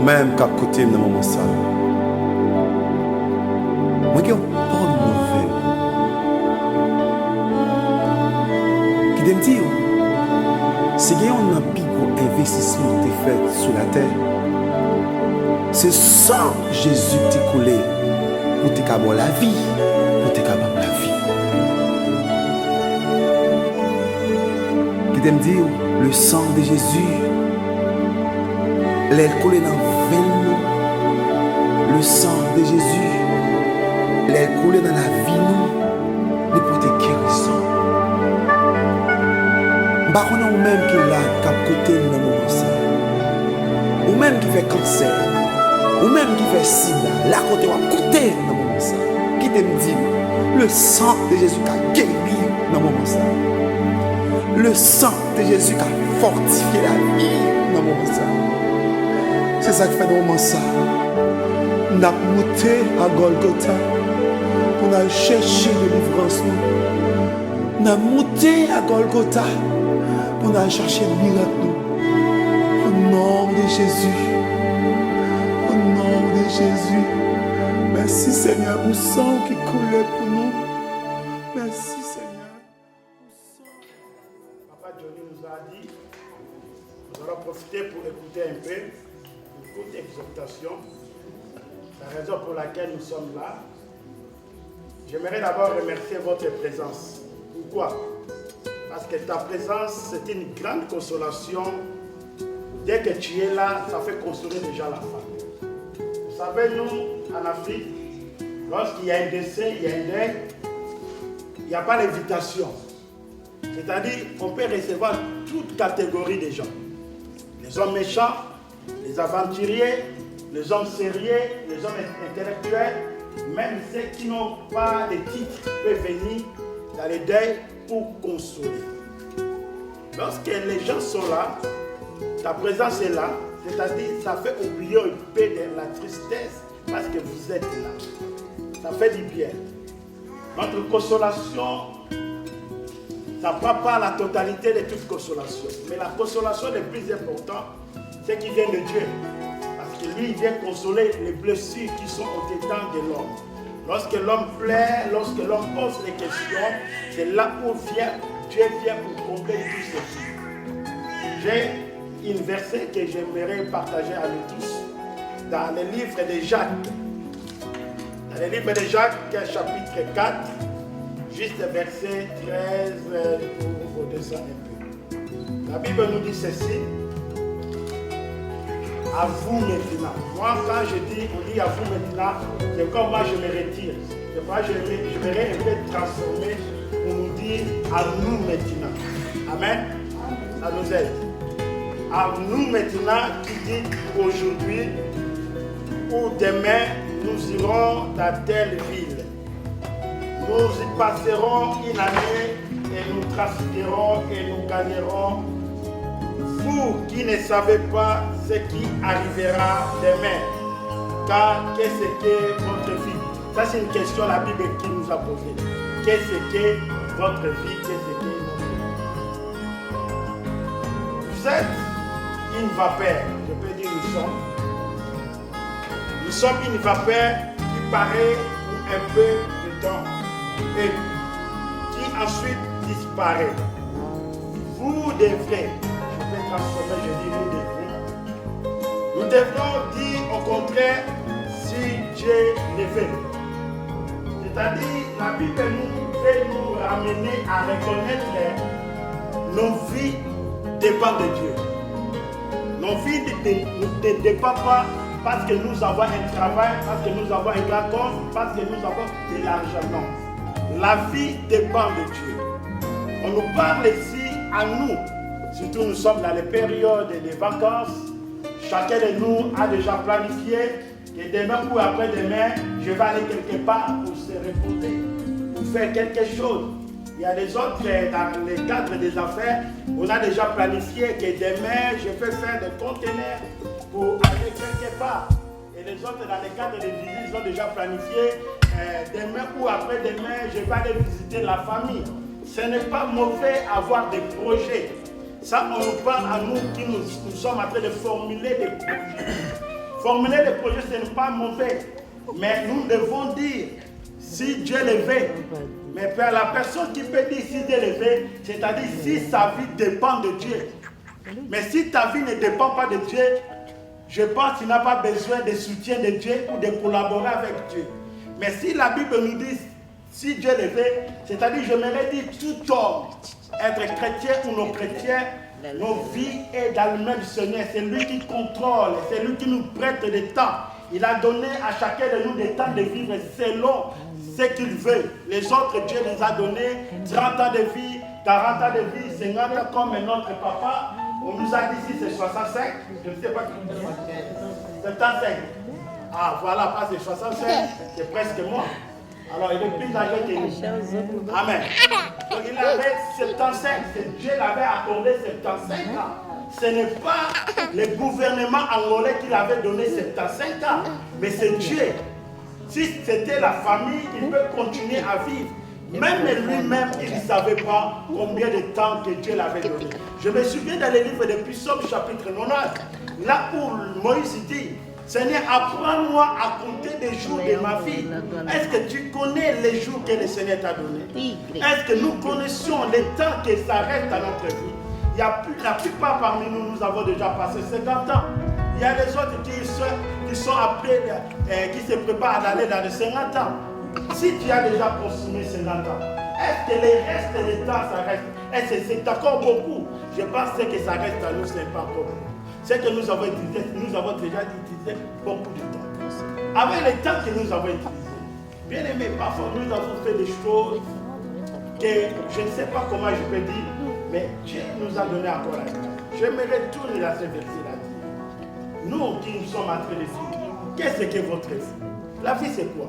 même qu'à côté de moment ça. Moi qui ai une bonne nouvelle. Qui me dit, si il y a un plus gros investissement qui est fait sur la terre, c'est sans Jésus qui est coulé pour te avoir la vie, pour te avoir la vie. Qui me dit, le sang de Jésus, l'air coulé dans le veine, le sang de Jésus, l'air coulé dans la vie, nous pour te guérison. Bah on a ou même qui l'a cap côté dans le moment ça, ou même qui fait cancer, ou même qui fait sida, là côté ou à côté dans le moment ça, qui te me dit le sang de Jésus qui a guéri dans le moment ça, le sang de Jésus qui a fortifié la vie dans le moment ça. C'est ça qui fait dans le moment ça. Nous avons monté à Golgotha pour aller chercher délivrance. Nous avons monté à Golgotha pour aller chercher le miracle. Au nom de Jésus. Au nom de Jésus. Merci Seigneur pour le sang qui coulait pour nous. Merci Seigneur. Papa Johnny nous a dit, nous allons profiter pour écouter un peu une courte exhortation. La raison pour laquelle nous sommes là. J'aimerais d'abord remercier votre présence. Pourquoi? Parce que ta présence, c'est une grande consolation. Dès que tu es là, ça fait consoler déjà la femme. Vous savez, nous, en Afrique, lorsqu'il y a un décès, il y a un deuil, il n'y a pas d'invitation. C'est-à-dire qu'on peut recevoir toute catégorie de gens. Les hommes méchants, les aventuriers, les hommes sérieux, les hommes intellectuels, même ceux qui n'ont pas de titre peuvent venir dans les deuils pour consoler. Lorsque les gens sont là, ta présence est là, c'est-à-dire ça fait oublier un peu de la tristesse parce que vous êtes là. Ça fait du bien. Notre consolation, ça ne prend pas la totalité de toute consolation. Mais la consolation la plus importante, c'est qui vient de Dieu. Parce que lui, il vient consoler les blessures qui sont au dedans de l'homme. Lorsque l'homme pleure, lorsque l'homme pose des questions, c'est là où Dieu vient pour combler tout ceci. J'ai une verset que j'aimerais partager avec tous dans le livre de Jacques. Dans le livre de Jacques, chapitre 4, juste verset 13, pour descendre un peu. La Bible nous dit ceci. À vous maintenant. Moi, quand on dit à vous maintenant, c'est comme moi je me retire. C'est moi je vais un peu transformer pour nous dire à nous maintenant. Amen. Ça nous aide. À nous maintenant qui dit aujourd'hui ou demain, nous irons dans telle ville. Nous y passerons une année et nous trafiquerons et nous gagnerons. Vous qui ne savez pas ce qui arrivera demain, car qu'est-ce que votre vie? Ça c'est une question la Bible qui nous a posée. Qu'est-ce que votre vie? Qu'est-ce que votre vie? Vous êtes une vapeur, je peux dire nous sommes. Nous sommes une vapeur qui paraît un peu de temps et qui ensuite disparaît. Vous devrez, transformer, je dis nous devrons dire au contraire si Dieu le veut. C'est-à-dire, la Bible veut nous ramener à reconnaître nos vies dépendent de Dieu. Nos vies ne dépendent pas parce que nous avons un travail, parce que nous avons un grand corps, parce que nous avons de l'argent. Non. La vie dépend de Dieu. On nous parle ici à nous. Surtout nous sommes dans les périodes des vacances. Chacun de nous a déjà planifié que demain ou après-demain, je vais aller quelque part pour se reposer, pour faire quelque chose. Il y a des autres dans le cadre des affaires, on a déjà planifié que demain, je peux faire des conteneurs pour aller quelque part. Et les autres dans le cadre des visites, ils ont déjà planifié demain ou après-demain, je vais aller visiter la famille. Ce n'est pas mauvais avoir des projets. Ça, on nous parle à nous qui nous sommes en train de formuler des projets. Formuler des projets, ce n'est pas mauvais. Mais nous devons dire, si Dieu le veut. Mais pour la personne qui peut dire si Dieu le veut, c'est-à-dire si sa vie dépend de Dieu. Mais si ta vie ne dépend pas de Dieu, je pense qu'il n'a pas besoin de soutien de Dieu ou de collaborer avec Dieu. Mais si la Bible nous dit, si Dieu le veut, c'est-à-dire, je m'aurais dit, tout homme, être chrétien ou non chrétien, nos vies est dans le main du Seigneur. C'est lui qui contrôle, c'est lui qui nous prête des temps. Il a donné à chacun de nous des temps de vivre selon ce qu'il veut. Les autres, Dieu les a donné 30 ans de vie, 40 ans de vie, 50 ans comme notre papa. On nous a dit ici c'est 65, je ne sais pas qui nous dit. 75. Ah voilà, pas c'est 65, c'est presque moi. Alors il est plus âgé que nous. Amen. Donc il avait 75, Dieu l'avait accordé 75 ans. Ce n'est pas le gouvernement angolais qui l'avait donné 75 ans, mais c'est Dieu. Si c'était la famille, il peut continuer à vivre. Même lui-même, il ne savait pas combien de temps que Dieu l'avait donné. Je me souviens dans le livre de Psaumes chapitre 90, là où Moïse dit, Seigneur, apprends-moi à compter les jours de ma vie. Est-ce que tu connais les jours que le Seigneur t'a donnés? Est-ce que nous connaissons les temps que ça reste à notre vie? La plupart parmi nous, nous avons déjà passé 50 ans. Il y a les autres qui sont après, qui se préparent à aller dans les 50 ans. Si tu as déjà consommé 50 ans, est-ce que les restes des temps, ça reste? Est-ce que c'est encore beaucoup? Je pense que ça reste à nous, ce n'est pas encore beaucoup. C'est que nous avons utilisé, nous avons déjà utilisé beaucoup de temps. Avec le temps que nous avons utilisé, bien aimé, parfois nous avons fait des choses que je ne sais pas comment je peux dire, mais Dieu nous a donné encore la grâce. J'aimerais tourner à ce verset-là. Nous qui nous sommes en train de vivre, qu'est-ce que votre vie? La vie c'est quoi?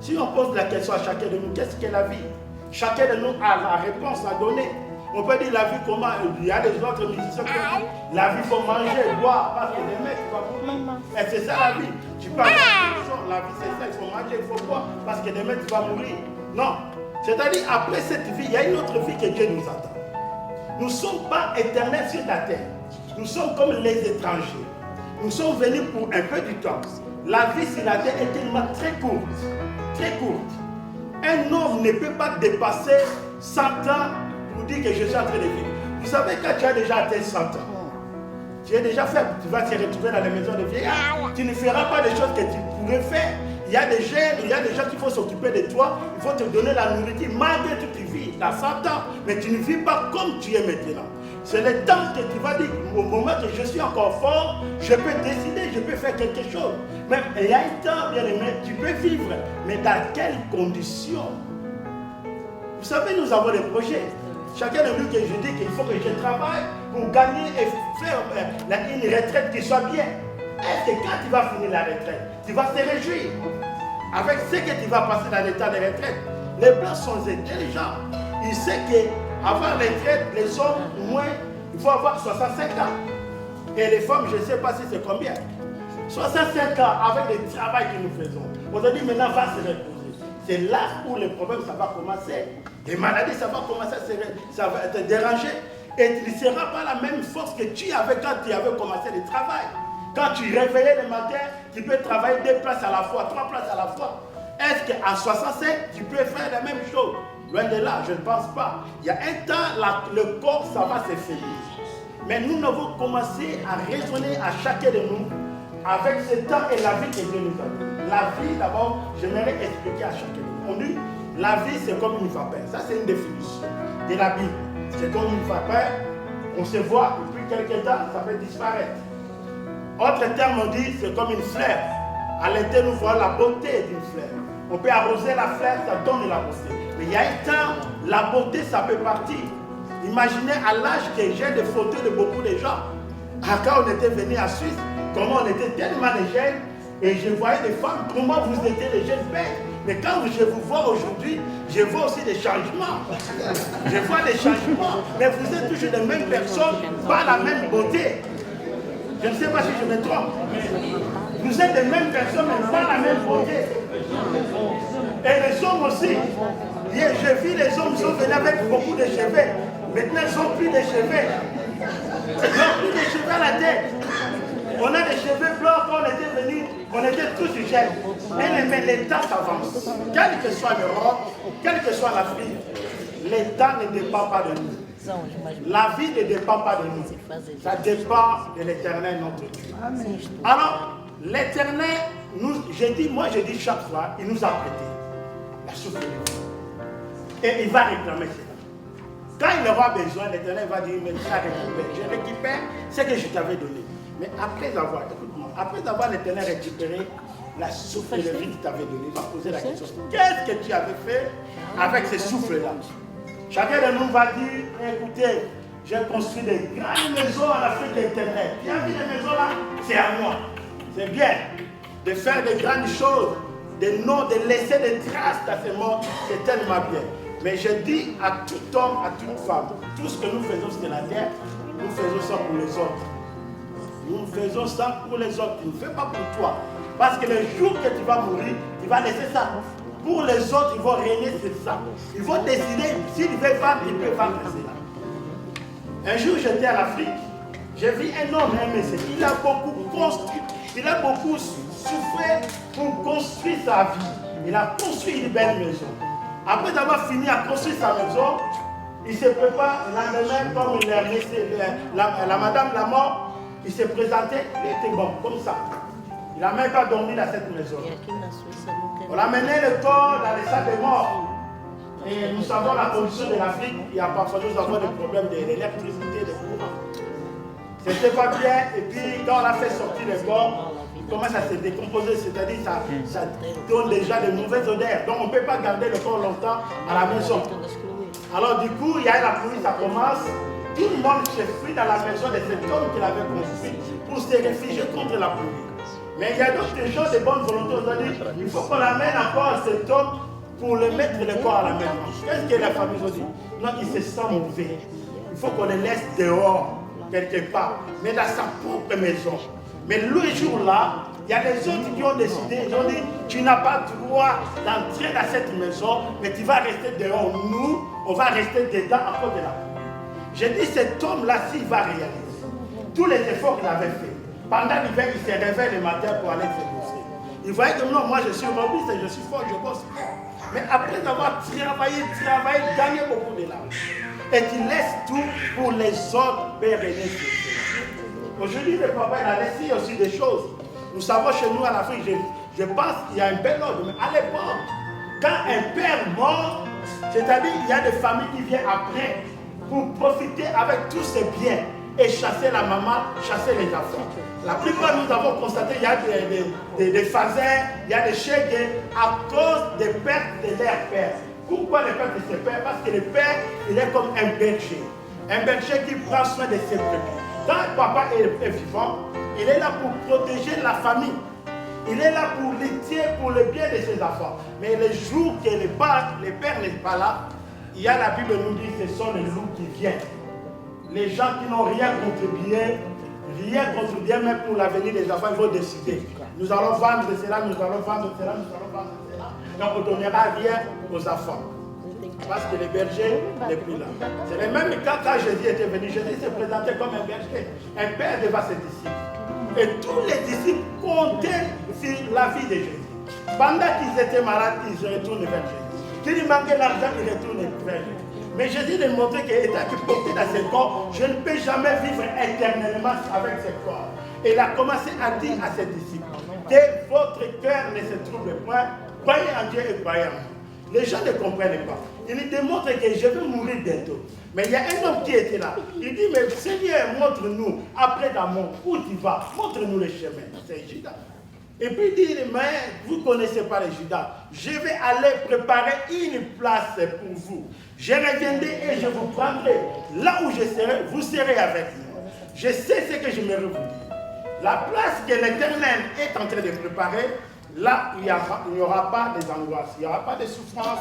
Si on pose la question à chacun de nous, qu'est-ce que la vie? Chacun de nous a la réponse à donner. On peut dire la vie comment? Il y a des autres musiciens qui disent la vie il faut manger, boire, parce que les mecs vont mourir. Et c'est ça la vie. Tu parles de la vie c'est ça, il faut manger, il faut boire, parce que les mecs vont mourir. Non. C'est-à-dire après cette vie, il y a une autre vie que Dieu nous attend. Nous ne sommes pas éternels sur la terre. Nous sommes comme les étrangers. Nous sommes venus pour un peu du temps. La vie sur la terre est tellement très courte. Très courte. Un homme ne peut pas dépasser 100 ans pour dire que je suis en train de vivre. Vous savez, quand tu as déjà atteint 100 ans, tu as déjà fait, tu vas te retrouver dans les maisons de vieillards. Tu ne feras pas des choses que tu pourrais faire. Il y a des jeunes, il y a des gens qui vont s'occuper de toi, il faut te donner la nourriture, malgré que tu vis, tu as 100 ans, mais tu ne vis pas comme tu es maintenant. C'est le temps que tu vas dire, au moment que je suis encore fort, je peux décider, je peux faire quelque chose. Mais il y a un temps, bien aimé, tu peux vivre, mais dans quelles conditions? Vous savez, nous avons des projets. Chacun de nous, que je dis qu'il faut que je travaille pour gagner et faire une retraite qui soit bien. Est-ce que quand tu vas finir la retraite, tu vas te réjouir avec ce que tu vas passer dans l'état de retraite? Les Blancs sont intelligents. Ils savent qu'avant la retraite, les hommes, au moins, il faut avoir 65 ans. Et les femmes, je ne sais pas si c'est combien. 65 ans avec le travail que nous faisons. Aujourd'hui, maintenant, va se reposer. C'est là où les problèmes, ça va commencer. Les maladies, ça va commencer ça va te déranger. Et tu ne seras pas la même force que tu avais quand tu avais commencé le travail. Quand tu réveillais le matin, tu peux travailler 2 places à la fois, 3 places à la fois. Est-ce qu'à 65, tu peux faire la même chose? Loin de là, je ne pense pas. Il y a un temps, le corps, ça va se finir. Mais nous devons commencer à raisonner à chacun de nous avec ce temps et la vie que Dieu nous a donnée. La vie, d'abord, j'aimerais expliquer à chacun de nous. On dit, la vie, c'est comme une vapeur. Ça, c'est une définition de la Bible. C'est comme une vapeur. On se voit, depuis quelques temps, ça peut disparaître. Autre terme, on dit, c'est comme une fleur. À l'intérieur, nous voyons la beauté d'une fleur. On peut arroser la fleur, ça donne la beauté. Mais il y a un temps, la beauté, ça peut partir. Imaginez à l'âge que j'ai des photos de beaucoup de gens. Quand on était venu à Suisse, comment on était tellement de jeunes, et je voyais des femmes, comment vous étiez les jeunes belles. Mais quand je vous vois aujourd'hui, je vois aussi des changements. Je vois des changements, mais vous êtes toujours les mêmes personnes, pas la même beauté. Je ne sais pas si je me trompe. Vous êtes les mêmes personnes, mais pas la même beauté. Et les hommes aussi. J'ai vu les hommes sont venus avec beaucoup de cheveux. Maintenant, ils n'ont plus de cheveux. Ils n'ont plus de cheveux à la tête. On a des cheveux blancs quand on était venu tout sujet. Mais les temps s'avancent. Quel que soit l'Europe, quel que soit l'Afrique, les temps ne dépendent pas de nous. La vie ne dépend pas de nous. Ça dépend de l'Éternel, notre Dieu. Alors, l'Éternel, je dis chaque fois, il nous a prêté la souffle de vie. Et il va réclamer cela. Quand il aura besoin, l'Éternel va dire, mais je récupère ce que je t'avais donné. Mais après avoir l'Éternel récupéré la souffle de vie qu'il t'avait donné, il va poser la question, qu'est-ce que tu avais fait avec ce souffle-là? Chacun de nous va dire, écoutez, j'ai construit des grandes maisons en Afrique éternelle. Tu as vu les maisons là? C'est à moi. C'est bien de faire de grandes choses, de laisser des traces dans ce monde, c'est tellement bien. Mais je dis à tout homme, à toute femme, tout ce que nous faisons sur la terre, nous faisons ça pour les autres. Nous faisons ça pour les autres. Tu ne fais pas pour toi. Parce que le jour que tu vas mourir, tu vas laisser ça. Pour les autres, ils vont régner sur ça. Ils vont décider, s'ils veulent vendre, ils peuvent vendre cela. Un jour, j'étais à l'Afrique. J'ai vu un homme, un monsieur. Il a beaucoup construit. Il a beaucoup souffert pour construire sa vie. Il a construit une belle maison. Après avoir fini à construire sa maison, il se prépare le lendemain, comme il est resté, la madame la mort, il s'est présenté, il était bon, comme ça. Il n'a même pas dormi dans cette maison. On a mené le corps dans les salles de mort. Et nous savons la condition de l'Afrique, il y a parfois nous avons des problèmes d'électricité, de courant. C'était pas bien, et puis quand on a fait sortir le corps, il commence à se décomposer, c'est-à-dire ça donne déjà de mauvaises odeurs. Donc on ne peut pas garder le corps longtemps à la maison. Alors du coup, il y a la pluie, ça commence. Tout le monde se fuit dans la maison de cet homme qu'il avait construit pour se réfugier contre la pluie. Mais il y a d'autres gens de bonne volonté, on a dit, il faut qu'on amène encore cet homme pour le mettre le corps à la maison. Qu'est-ce que la famille a dit? Non, il se sent mauvais. Il faut qu'on le laisse dehors, quelque part, mais dans sa propre maison. Mais le jour-là, il y a des autres qui ont décidé, ils ont dit, tu n'as pas droit d'entrer dans cette maison, mais tu vas rester dehors. Nous, on va rester dedans à cause de la pluie. J'ai dit, cet homme-là, s'il va réaliser tous les efforts qu'il avait fait, pendant l'hiver, il se réveille le matin pour aller se bosser. Il voyait que non, moi je suis robuste, je suis fort, je bosse. Mais après avoir travaillé, gagné beaucoup de l'argent, et tu laisses tout pour les autres pérenner. Aujourd'hui, le papa il a laissé aussi des choses. Nous savons chez nous en Afrique, je pense qu'il y a un bel ordre. Mais à l'époque, quand un père mort, c'est-à-dire il y a des familles qui viennent après pour profiter avec tous ces biens et chasser la maman, chasser les enfants. La plupart, nous avons constaté qu'il y a des fasins, il y a des chèques à cause des pertes de leur père. Pourquoi les pertes de ses pères? Parce que le père, il est comme un berger. Un berger qui prend soin de ses brebis. Quand le papa est vivant, il est là pour protéger la famille. Il est là pour lutter pour le bien de ses enfants. Mais le jour que le père n'est pas là, il y a la Bible nous dit que ce sont les loups qui viennent. Les gens qui n'ont rien contribué, même pour l'avenir des enfants, ils vont décider. Nous allons vendre cela, nous allons vendre cela, nous allons vendre cela. Donc on ne donnera rien aux enfants. Parce que les bergers n'est plus là. C'est le même cas quand Jésus était venu. Jésus s'est présenté comme un berger, un père devant ses disciples. Et tous les disciples comptaient sur la vie de Jésus. Pendant qu'ils étaient malades, ils se retournent vers Jésus. Qu'il manquait l'argent, ils retournent vers Jésus. Mais Jésus a montré qu'étant porté dans ce corps, je ne peux jamais vivre éternellement avec ce corps. Et il a commencé à dire à ses disciples que votre cœur ne se trouble point, croyez en Dieu et croyez en moi. Les gens ne comprennent pas. Il lui démontre que je vais mourir bientôt. Mais il y a un homme qui était là. Il dit, mais Seigneur, montre-nous, après ta mort, où tu vas? Montre-nous le chemin. C'est Judas. Et puis il dit, mais vous ne connaissez pas les Judas. Je vais aller préparer une place pour vous. Je reviendrai et je vous prendrai. Là où je serai, vous serez avec moi. Je sais ce que je me vous dire. La place que l'Éternel est en train de préparer, là, il n'y aura pas des angoisses, il n'y aura pas de souffrances,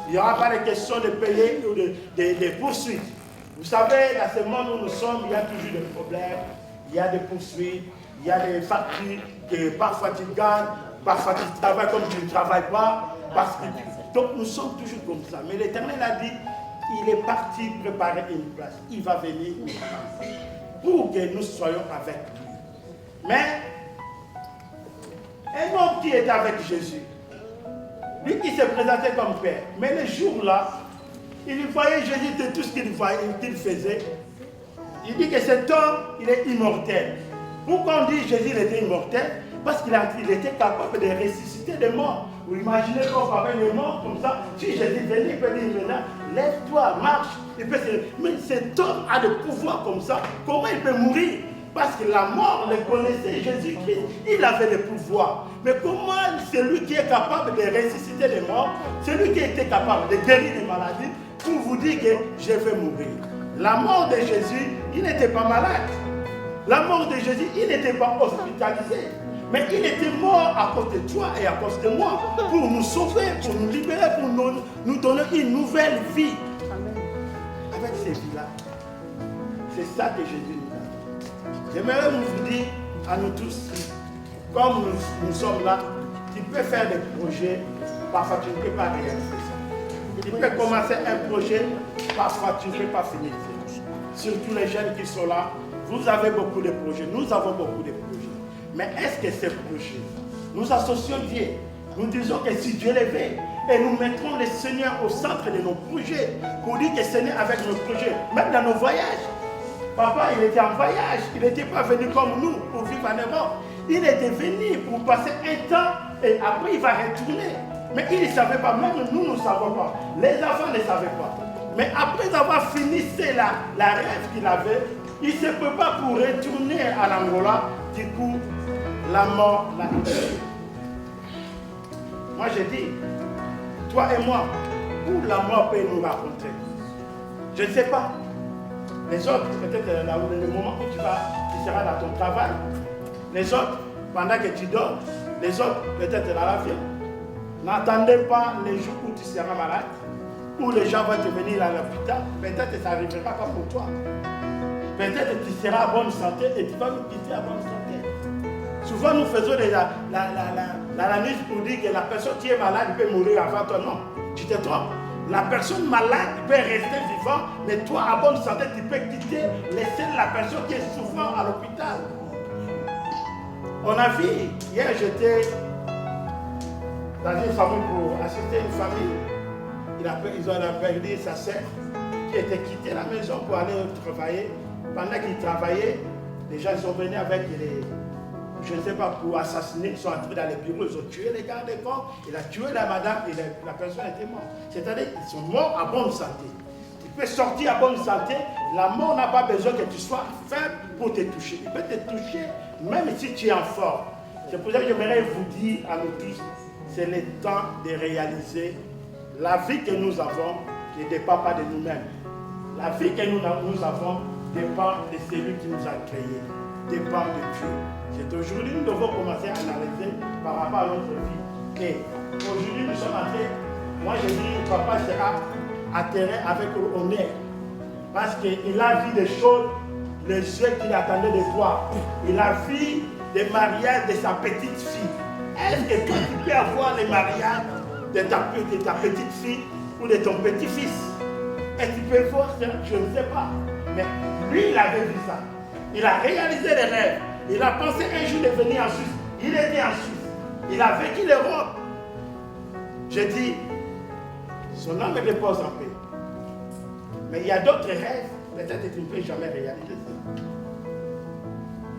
il n'y aura pas de questions de payer ou de poursuites. Vous savez, dans ce monde où nous sommes, il y a toujours des problèmes, il y a des poursuites, il y a des factures que parfois tu gagnes, parfois tu travailles comme tu ne travailles pas. Donc nous sommes toujours comme ça. Mais l'Éternel a dit, il est parti préparer une place. Il va venir pour que nous soyons avec lui. Mais Un homme qui était avec Jésus, lui qui se présentait comme Père, mais le jour-là, il voyait Jésus de tout ce qu'il faisait. Il dit que cet homme, il est immortel. Pourquoi on dit Jésus il était immortel? Parce qu'il était capable de ressusciter des morts. Vous imaginez qu'on parle des morts comme ça. Si Jésus venait, il peut dire maintenant, lève-toi, marche. Mais cet homme a des pouvoirs comme ça. Comment il peut mourir? Parce que la mort le connaissait, Jésus-Christ, il avait le pouvoir. Mais comment celui qui est capable de ressusciter les morts, celui qui était capable de guérir les maladies, pour vous dire que je vais mourir? La mort de Jésus, il n'était pas malade. La mort de Jésus, il n'était pas hospitalisé. Mais il était mort à cause de toi et à cause de moi. Pour nous sauver, pour nous libérer, pour nous donner une nouvelle vie. Avec ces vies-là. C'est ça que Jésus nous a. J'aimerais vous dire à nous tous, comme nous sommes là, tu peux faire des projets, parfois tu ne peux pas réaliser ça. Tu peux commencer un projet, parfois tu ne peux pas finir. Surtout les jeunes qui sont là, vous avez beaucoup de projets, nous avons beaucoup de projets. Mais est-ce que ces projets, nous associons Dieu, nous disons que si Dieu les veut, et nous mettrons le Seigneur au centre de nos projets, pour dire que Seigneur avec nos projets, même dans nos voyages. Papa, il était en voyage, il n'était pas venu comme nous pour vivre en Europe. Il était venu pour passer un temps et après il va retourner. Mais il ne savait pas, même nous ne savons pas. Les enfants ne savaient pas. Mais après avoir fini la rêve qu'il avait, il se prépare pour retourner à l'Angola. Du coup, la mort l'a tué. Moi, j'ai dit, toi et moi, où la mort peut nous rencontrer? Je ne sais pas. Les autres, peut-être le moment où tu seras dans ton travail. Les autres, pendant que tu dors. Les autres, peut-être dans l'avion. N'attendez pas les jours où tu seras malade, où les gens vont te venir à l'hôpital. Peut-être que ça n'arrivera pas pour toi. Peut-être que tu seras en bonne santé et tu vas nous quitter en bonne santé. Souvent, nous faisons l'analyse pour dire que la personne qui est malade peut mourir avant toi. Non, tu te trompes. La personne malade peut rester vivante, mais toi, à bonne santé, tu peux quitter, laisser la personne qui est souvent à l'hôpital. On a vu, hier j'étais dans une famille pour assister une famille. Ils ont perdu sa sœur qui était quittée la maison pour aller travailler. Pendant qu'ils travaillaient, les gens sont venus avec je ne sais pas, pour assassiner. Ils sont entrés dans les bureaux, ils ont tué les gardes des corps, il a tué la madame et la personne était morte. C'est-à-dire qu'ils sont morts à bonne santé. Tu peux sortir à bonne santé, la mort n'a pas besoin que tu sois faible pour te toucher. Il peut te toucher même si tu es en forme. C'est pour ça que j'aimerais vous dire à nous tous, c'est le temps de réaliser la vie que nous avons ne dépend pas de nous-mêmes. La vie que nous avons dépend de celui qui nous a créés, dépend de Dieu. C'est aujourd'hui que nous devons commencer à analyser par rapport à notre vie. Et aujourd'hui, nous sommes en train, moi je dis, papa sera atterré avec honneur. Parce qu'il a vu des choses, les yeux qu'il attendait de voir. Il a vu des mariages de sa petite fille. Est-ce que toi, tu peux avoir les mariages de ta petite fille ou de ton petit-fils? Est-ce que tu peux voir ça? Je ne sais pas. Mais lui, il avait vu ça. Il a réalisé les rêves. Il a pensé un jour de venir en Suisse. Il était en Suisse. Il a vécu l'Europe. J'ai dit, son âme repose en paix. Mais il y a d'autres rêves. Peut-être que tu ne peux jamais réaliser ça.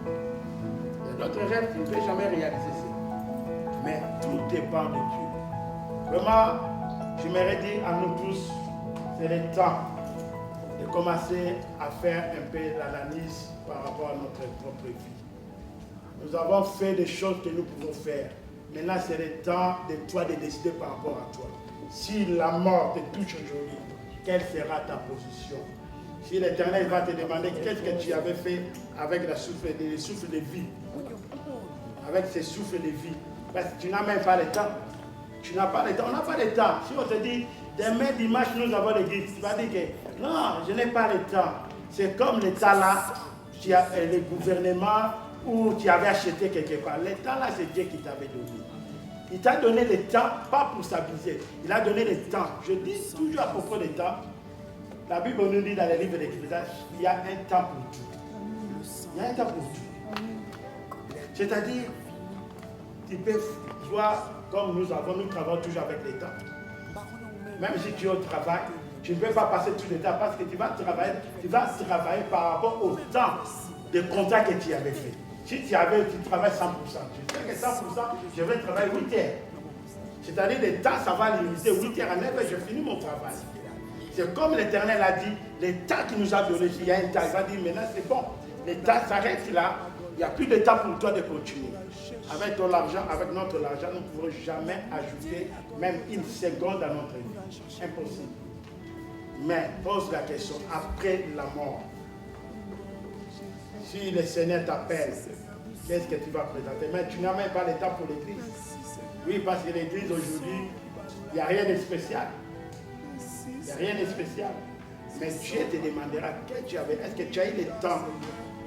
Il y a d'autres rêves que tu ne peux jamais réaliser ça. Mais tout dépend de Dieu. Vraiment, j'aimerais dire à nous tous, c'est le temps de commencer à faire un peu l'analyse par rapport à notre propre vie. Nous avons fait des choses que nous pouvons faire. Maintenant, c'est le temps de toi de décider par rapport à toi. Si la mort te touche aujourd'hui, quelle sera ta position? Si l'Éternel va te demander qu'est-ce que tu avais fait avec le souffle de vie, avec ces souffles de vie, parce que tu n'as même pas le temps. Tu n'as pas le temps. On n'a pas le temps. Si on te dit, demain dimanche, nous avons l'église, tu vas dire que non, je n'ai pas le temps. C'est comme l'État là, le gouvernement où tu avais acheté quelque part. L'État là, c'est Dieu qui t'avait donné. Il t'a donné le temps, pas pour s'abuser. Il a donné le temps. Je dis toujours à propos du temps. La Bible nous dit dans les livres d'Exodus, il y a un temps pour tout. Il y a un temps pour tout. C'est-à-dire, tu peux voir comme nous travaillons toujours avec l'État. Même si tu es au travail, tu ne peux pas passer tout le temps parce que tu vas travailler par rapport au temps de contrat que tu avais fait. Si tu travailles 100%, tu sais que 100%, je vais travailler 8 heures. C'est-à-dire le temps, ça va limiter 8 heures à 9 heures, je finis mon travail. C'est comme l'Éternel a dit, le temps qu'il nous a donné, il y a un temps, il va dire maintenant c'est bon, le temps s'arrête là, il n'y a plus de temps pour toi de continuer. Avec ton argent, avec notre argent, nous ne pouvons jamais ajouter même une seconde à notre vie. Impossible. Mais pose la question, après la mort, si le Seigneur t'appelle, qu'est-ce que tu vas présenter? Mais tu n'as même pas le temps pour l'église. Oui, parce que l'église aujourd'hui, il n'y a rien de spécial. Il n'y a rien de spécial. Mais Dieu te demandera, est-ce que tu as eu le temps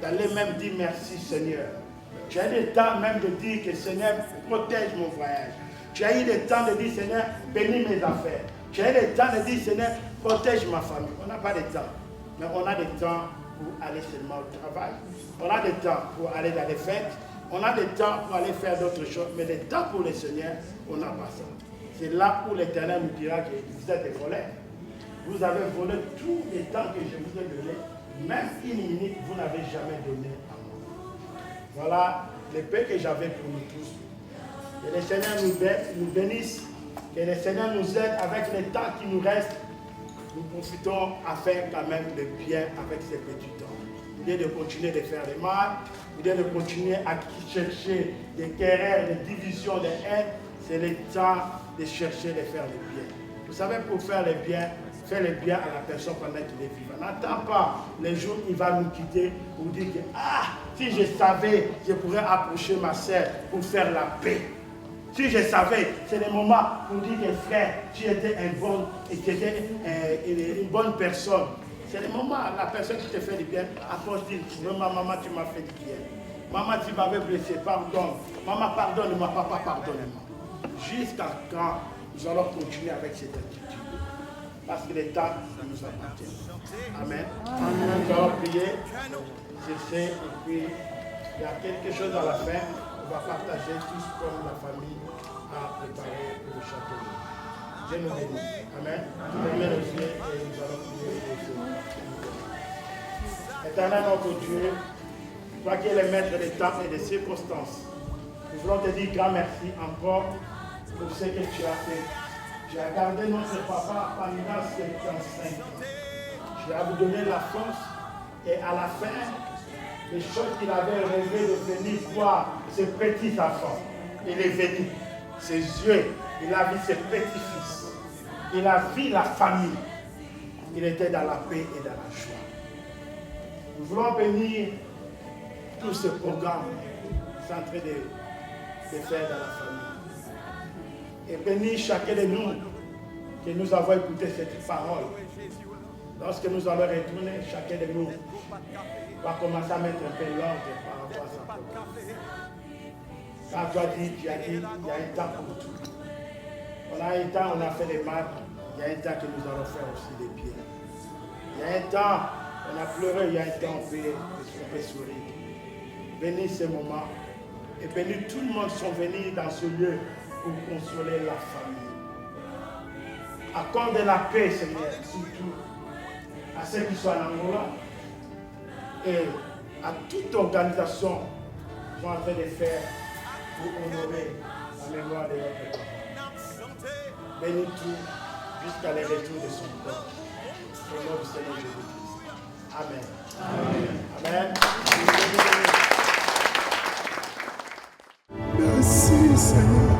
d'aller même dire merci Seigneur? Tu as eu le temps même de dire que Seigneur protège mon voyage. Tu as eu le temps de dire Seigneur bénis mes affaires. Tu as eu le temps de dire Seigneur protège ma famille. On n'a pas de temps. Mais on a du temps pour aller seulement au travail. On a du temps pour aller dans les fêtes. On a du temps pour aller faire d'autres choses. Mais le temps pour le Seigneur, on n'a pas ça. C'est là où l'Éternel nous dira que vous êtes des voleurs. Vous avez volé tout le temps que je vous ai donné. Même une minute, vous n'avez jamais donné à moi. Voilà le paix que j'avais pour nous tous. Que le Seigneur nous bénisse. Que le Seigneur nous aide avec le temps qui nous reste. Nous profitons à faire quand même le bien avec ces petits temps. Au lieu de continuer de faire le mal, au lieu de continuer à chercher des querelles, des divisions, des haines, c'est le temps de chercher de faire le bien. Vous savez, pour faire le bien, fais le bien à la personne pendant qu'il est vivant. N'attends pas les jours où il va nous quitter pour dire que si je savais, je pourrais approcher ma sœur pour faire la paix. Si je savais, c'est le moment pour dire que frère, tu étais une bonne personne. C'est le moment, la personne qui te fait du bien, approche, dit, maman, tu m'as fait du bien. Maman, tu m'avais blessé, pardonne. Maman, pardonne-moi, papa, pardonne-moi. Jusqu'à quand nous allons continuer avec cette attitude. Parce que l'État nous appartient. Amen. Nous allons prier, cesser, et puis il y a quelque chose à la fin. On va partager tous comme la famille a préparé pour le château. Dieu nous bénisse. Amen. Fermez nos yeux et nous allons prier pour ce. Éternel notre Dieu, toi qui es le maître des temps et des circonstances, nous voulons te dire grand merci encore pour ce que tu as fait. Tu as gardé notre papa pendant 55 ans. Tu as vous donné la force et à la fin, les choses qu'il avait rêvé de venir voir ses petits-enfants. Il est venu. Ses yeux, il a vu ses petits-fils. Il a vu la famille. Il était dans la paix et dans la joie. Nous voulons bénir tout ce programme qu'ils sont en train de faire dans la famille. Et bénir chacun de nous que nous avons écouté cette parole. Lorsque nous allons retourner, chacun de nous va commencer à mettre un peu l'ordre par rapport à sa parole. Quand tu as dit, il y a un temps pour tout. On a un temps, on a fait les mal. Il y a un temps que nous allons faire aussi des biens. Il y a un temps, on a pleuré, il y a un temps, on peut sourire. Bénis ce moment. Et bénis tout le monde qui sont venus dans ce lieu pour consoler la famille. Accorde la paix, Seigneur, surtout à ceux qui sont en Angola et à toute organisation qui sont en train de faire pour honorer la mémoire de notre papa. Bénis tout jusqu'à le retour de son corps. Au nom du Seigneur Jésus-Christ. Amen. Amen. Merci, Seigneur.